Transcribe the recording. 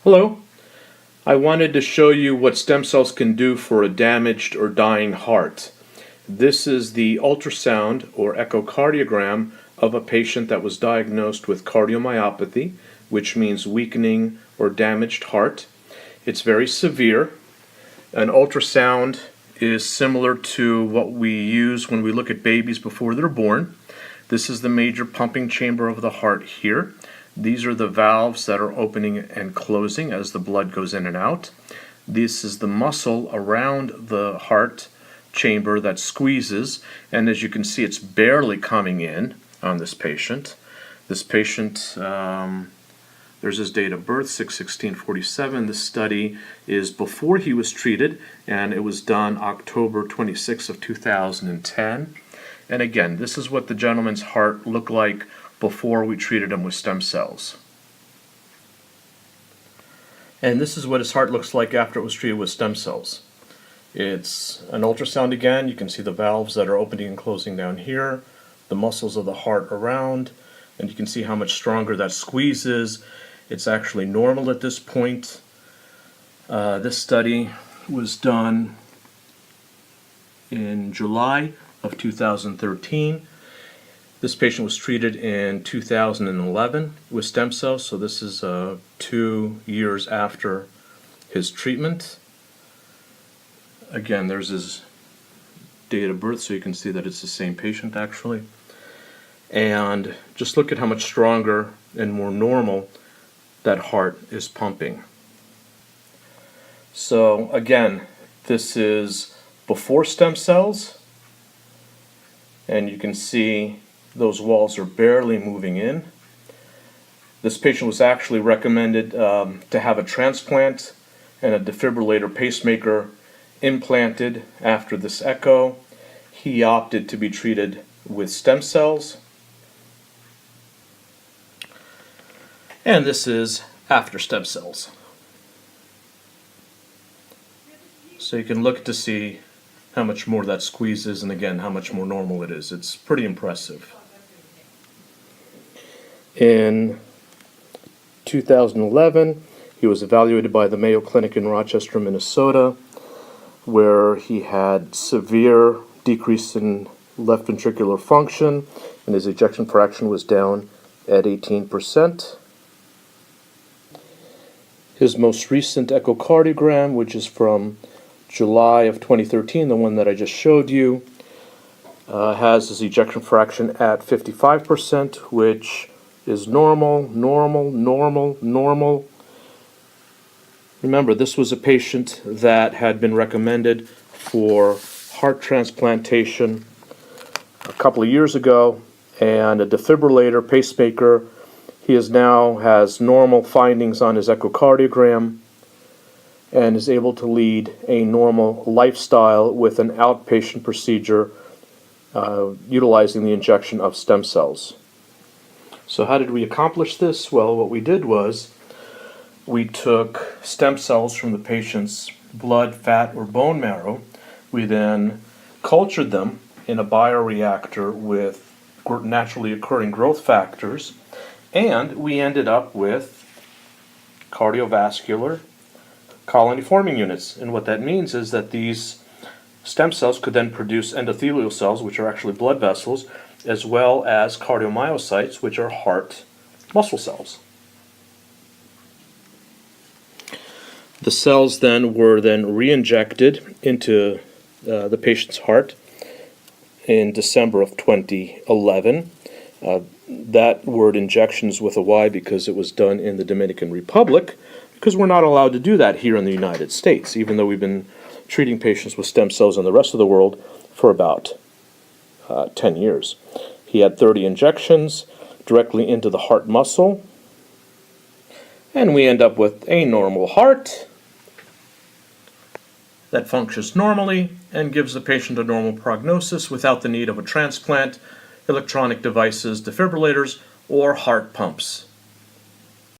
Hello. I wanted to show you what stem cells can do for a damaged or dying heart. This is the ultrasound or echocardiogram of a patient that was diagnosed with cardiomyopathy, which means weakening or damaged heart. It's very severe. An ultrasound is similar to what we use when we look at babies before they're born. This is the major pumping chamber of the heart here. These are the valves that are opening and closing as the blood goes in and out. This is the muscle around the heart chamber that squeezes, and as you can see, it's barely coming in on this patient. This patient, there's his date of birth, 6/16/47. This study is before he was treated, and it was done October 26 of 2010. And again, this is what the gentleman's heart looked like before we treated him with stem cells. And this is what his heart looks like after it was treated with stem cells. It's an ultrasound again. You can see the valves that are opening and closing down here, the muscles of the heart around, and you can see how much stronger that squeeze is. It's actually normal at this point. This study was done in July of 2013. This patient was treated in 2011 with stem cells, so this is 2 years after his treatment. Again, there's his date of birth, so you can see that it's the same patient actually. And just look at how much stronger and more normal that heart is pumping. So again, this is before stem cells, and you can see those walls are barely moving in. This patient was actually recommended to have a transplant and a defibrillator pacemaker implanted after this echo. He opted to be treated with stem cells. And this is after stem cells. So you can look to see how much more that squeezes, and again, how much more normal it is. It's pretty impressive. In 2011, he was evaluated by the Mayo Clinic in Rochester, Minnesota, where he had severe decrease in left ventricular function, and his ejection fraction was down at 18%. His most recent echocardiogram, which is from July of 2013, the one that I just showed you, has his ejection fraction at 55%, which is normal. Remember, this was a patient that had been recommended for heart transplantation a couple of years ago, and a defibrillator pacemaker. He now has normal findings on his echocardiogram and is able to lead a normal lifestyle with an outpatient procedure utilizing the injection of stem cells. So how did we accomplish this? Well, what we did was we took stem cells from the patient's blood, fat, or bone marrow. We then cultured them in a bioreactor with naturally occurring growth factors, and we ended up with cardiovascular colony-forming units. And what that means is that these stem cells could then produce endothelial cells, which are actually blood vessels, as well as cardiomyocytes, which are heart muscle cells. The cells then were re-injected into the patient's heart in December of 2011. That word injection is with a Y because it was done in the Dominican Republic, because we're not allowed to do that here in the United States, even though we've been treating patients with stem cells in the rest of the world for about 10 years. He had 30 injections directly into the heart muscle, and we end up with a normal heart that functions normally and gives the patient a normal prognosis without the need of a transplant, electronic devices, defibrillators, or heart pumps.